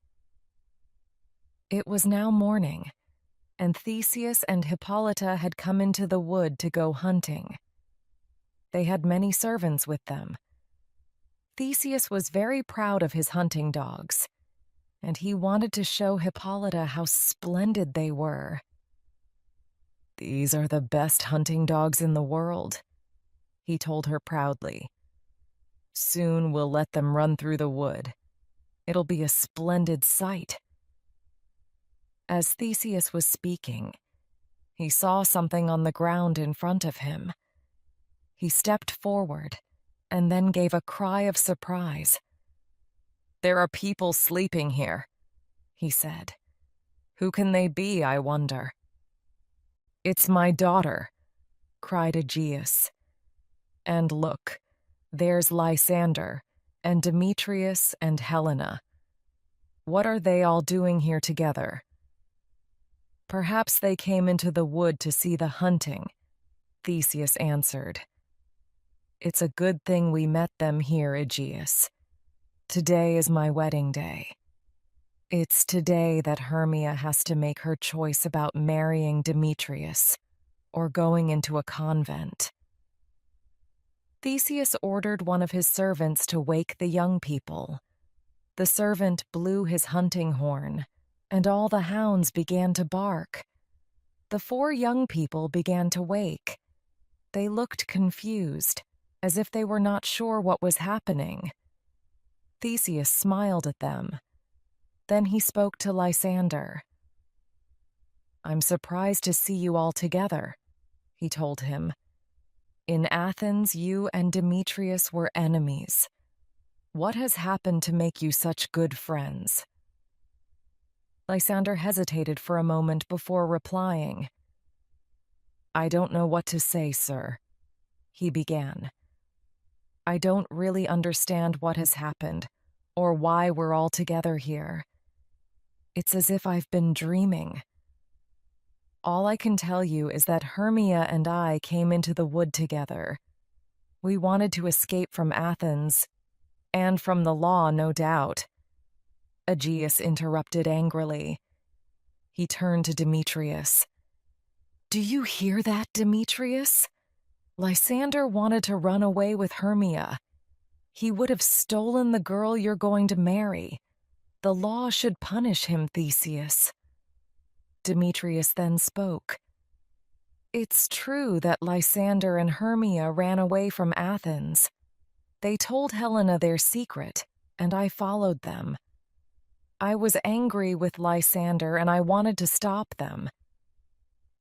It was now morning, and Theseus and Hippolyta had come into the wood to go hunting. They had many servants with them. Theseus was very proud of his hunting dogs, and he wanted to show Hippolyta how splendid they were. These are the best hunting dogs in the world, he told her proudly. Soon we'll let them run through the wood. It'll be a splendid sight. As Theseus was speaking, he saw something on the ground in front of him. He stepped forward and then gave a cry of surprise. There are people sleeping here. he said. "Who can they be, I wonder?" "It's my daughter," cried Aegeus. "And look, there's Lysander, and Demetrius and Helena. What are they all doing here together?" "Perhaps they came into the wood to see the hunting," Theseus answered. "It's a good thing we met them here, Aegeus. Today is my wedding day. It's today that Hermia has to make her choice about marrying Demetrius or going into a convent." Theseus ordered one of his servants to wake the young people. The servant blew his hunting horn, and all the hounds began to bark. The 4 young people began to wake. They looked confused, as if they were not sure what was happening. Theseus smiled at them. Then he spoke to Lysander. "I'm surprised to see you all together," he told him. "In Athens, you and Demetrius were enemies. What has happened to make you such good friends?" Lysander hesitated for a moment before replying. "I don't know what to say, sir," he began. "I don't really understand what has happened, or why we're all together here. It's as if I've been dreaming. All I can tell you is that Hermia and I came into the wood together. We wanted to escape from Athens, and from the law, no doubt." Aegeus interrupted angrily. He turned to Demetrius. "Do you hear that, Demetrius? Lysander wanted to run away with Hermia. He would have stolen the girl you're going to marry. The law should punish him, Theseus." Demetrius then spoke. "It's true that Lysander and Hermia ran away from Athens. They told Helena their secret, and I followed them. I was angry with Lysander and I wanted to stop them.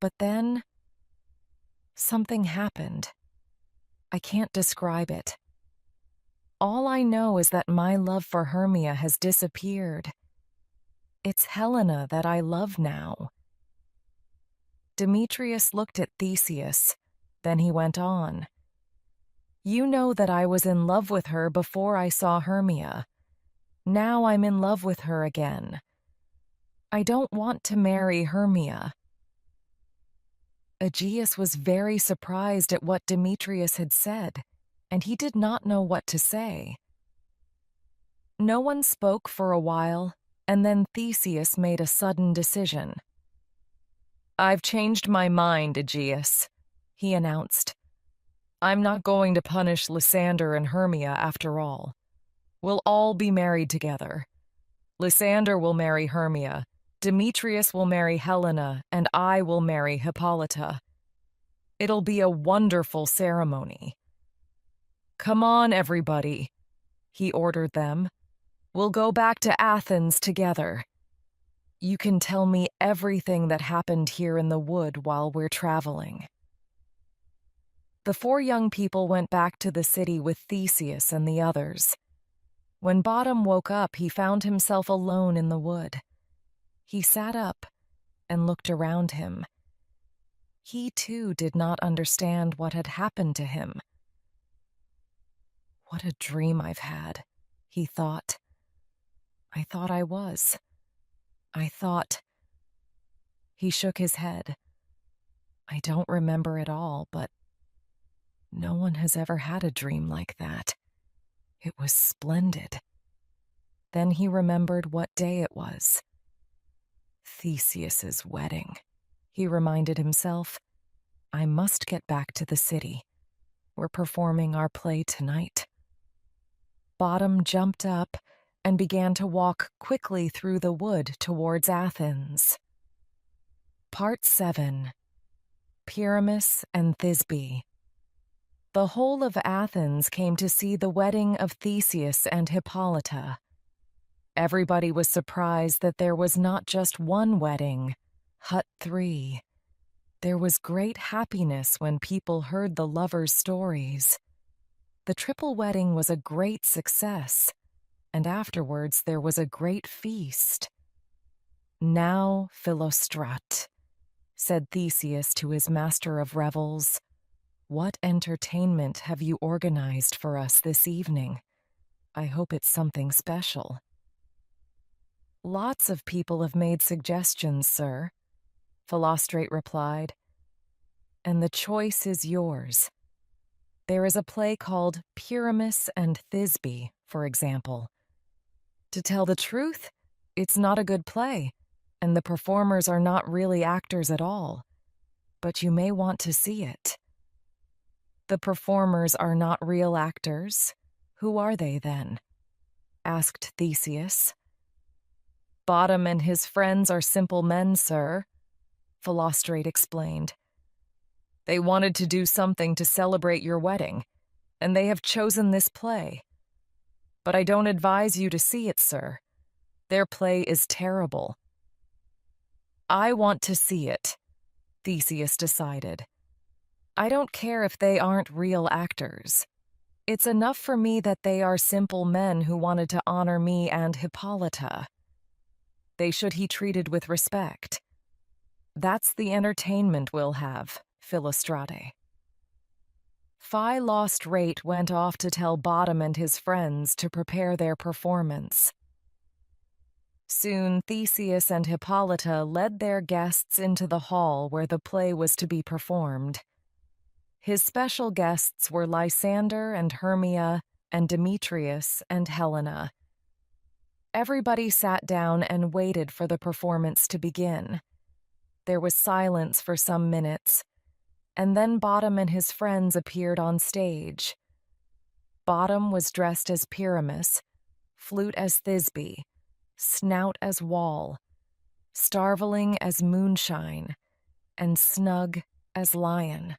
But then, something happened. I can't describe it. All I know is that my love for Hermia has disappeared. It's Helena that I love now." Demetrius looked at Theseus, then he went on. "You know that I was in love with her before I saw Hermia. Now I'm in love with her again. I don't want to marry Hermia." Aegeus was very surprised at what Demetrius had said, and he did not know what to say. No one spoke for a while, and then Theseus made a sudden decision. "I've changed my mind, Aegeus," he announced. "I'm not going to punish Lysander and Hermia after all. We'll all be married together. Lysander will marry Hermia, Demetrius will marry Helena, and I will marry Hippolyta. It'll be a wonderful ceremony. Come on, everybody," he ordered them. "We'll go back to Athens together. You can tell me everything that happened here in the wood while we're traveling." The 4 young people went back to the city with Theseus and the others. When Bottom woke up, he found himself alone in the wood. He sat up and looked around him. He, too, did not understand what had happened to him. "What a dream I've had," he thought. "I thought I was. I thought—" He shook his head. "I don't remember it all, but no one has ever had a dream like that. It was splendid." Then he remembered what day it was. Theseus's wedding. He reminded himself, "I must get back to the city. We're performing our play tonight." Bottom jumped up and began to walk quickly through the wood towards Athens. Part 7. Pyramus and Thisbe. The whole of Athens came to see the wedding of Theseus and Hippolyta. Everybody was surprised that there was not just one wedding, but 3. There was great happiness when people heard the lovers' stories. The triple wedding was a great success, and afterwards there was a great feast. "Now, Philostrat," said Theseus to his master of revels, "what entertainment have you organized for us this evening? I hope it's something special." "Lots of people have made suggestions, sir," Philostrate replied, "and the choice is yours. There is a play called Pyramus and Thisbe, for example. To tell the truth, it's not a good play, and the performers are not really actors at all, but you may want to see it." "The performers are not real actors? Who are they, then?" asked Theseus. "Bottom and his friends are simple men, sir," Philostrate explained. "They wanted to do something to celebrate your wedding, and they have chosen this play. But I don't advise you to see it, sir. Their play is terrible." "I want to see it," Theseus decided. "I don't care if they aren't real actors. It's enough for me that they are simple men who wanted to honor me and Hippolyta. They should be treated with respect. That's the entertainment we'll have, Philostrate." Philostrate went off to tell Bottom and his friends to prepare their performance. Soon Theseus and Hippolyta led their guests into the hall where the play was to be performed. His special guests were Lysander and Hermia and Demetrius and Helena. Everybody sat down and waited for the performance to begin. There was silence for some minutes, and then Bottom and his friends appeared on stage. Bottom was dressed as Pyramus, flute as Thisbe, snout as Wall, starveling as Moonshine, and Snug as Lion.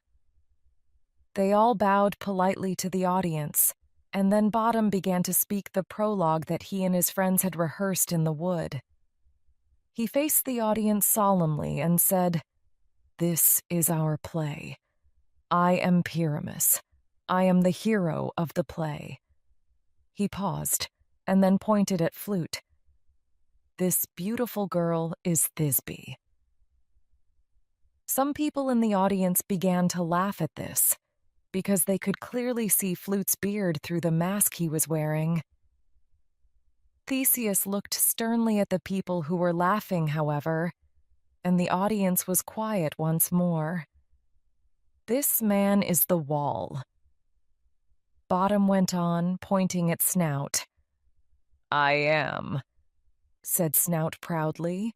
They all bowed politely to the audience, and then Bottom began to speak the prologue that he and his friends had rehearsed in the wood. He faced the audience solemnly and said, "This is our play. I am Pyramus. I am the hero of the play." He paused, and then pointed at Flute. "This beautiful girl is Thisbe." Some people in the audience began to laugh at this, because they could clearly see Flute's beard through the mask he was wearing. Theseus looked sternly at the people who were laughing, however, and the audience was quiet once more. "This man is the Wall." Bottom went on, pointing at Snout. "I am," said Snout proudly.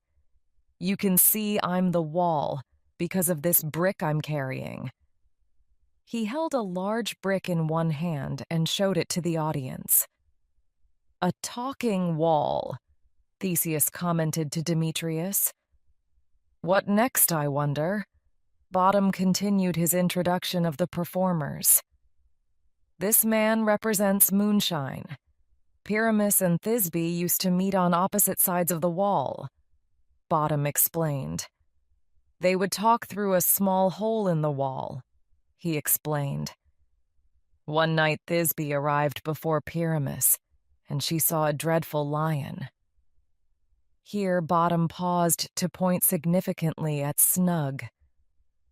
"You can see I'm the Wall because of this brick I'm carrying." He held a large brick in one hand and showed it to the audience. "A talking wall," Theseus commented to Demetrius. "What next, I wonder?" Bottom continued his introduction of the performers. "This man represents Moonshine. Pyramus and Thisbe used to meet on opposite sides of the wall," Bottom explained. "They would talk through a small hole in the wall," he explained. "One night Thisbe arrived before Pyramus, and she saw a dreadful lion." Here Bottom paused to point significantly at Snug.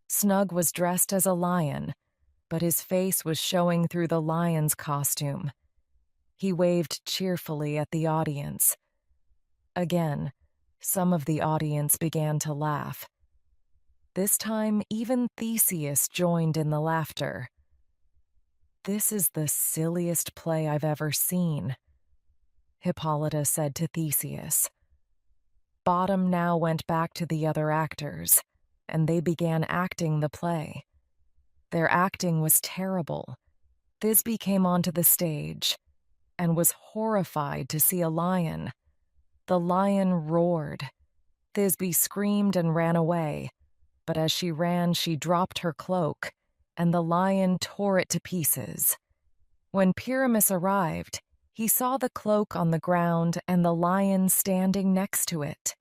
Snug was dressed as a lion, but his face was showing through the lion's costume. He waved cheerfully at the audience. Again, some of the audience began to laugh. This time, even Theseus joined in the laughter. "This is the silliest play I've ever seen," Hippolyta said to Theseus. Bottom now went back to the other actors, and they began acting the play. Their acting was terrible. Thisbe came onto the stage and was horrified to see a lion. The lion roared. Thisbe screamed and ran away, but as she ran, she dropped her cloak, and the lion tore it to pieces. When Pyramus arrived, he saw the cloak on the ground and the lion standing next to it.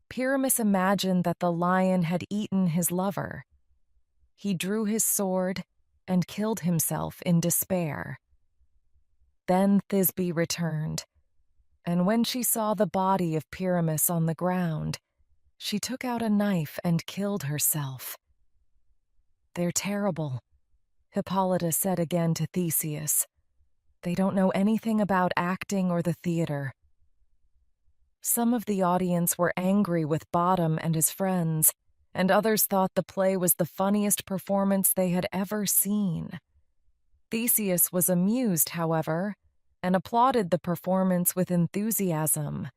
Pyramus imagined that the lion had eaten his lover. He drew his sword and killed himself in despair. Then Thisbe returned, and when she saw the body of Pyramus on the ground, she took out a knife and killed herself. "They're terrible," Hippolyta said again to Theseus. "They don't know anything about acting or the theater." Some of the audience were angry with Bottom and his friends, and others thought the play was the funniest performance they had ever seen. Theseus was amused, however, and applauded the performance with enthusiasm.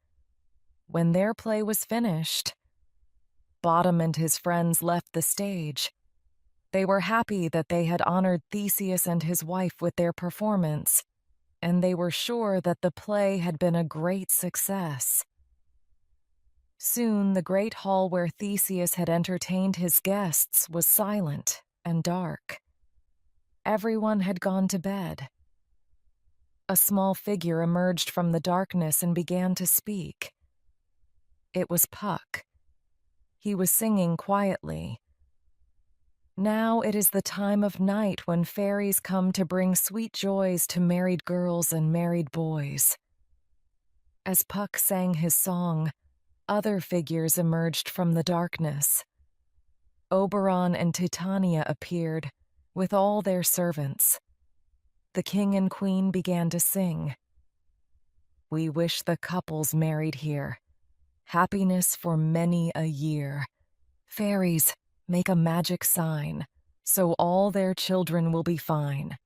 When their play was finished, Bottom and his friends left the stage. They were happy that they had honored Theseus and his wife with their performance, and they were sure that the play had been a great success. Soon the great hall where Theseus had entertained his guests was silent and dark. Everyone had gone to bed. A small figure emerged from the darkness and began to speak. It was Puck. He was singing quietly. "Now it is the time of night when fairies come to bring sweet joys to married girls and married boys." As Puck sang his song, other figures emerged from the darkness. Oberon and Titania appeared, with all their servants. The king and queen began to sing. "We wish the couples married here. Happiness for many a year. Fairies, make a magic sign, so all their children will be fine.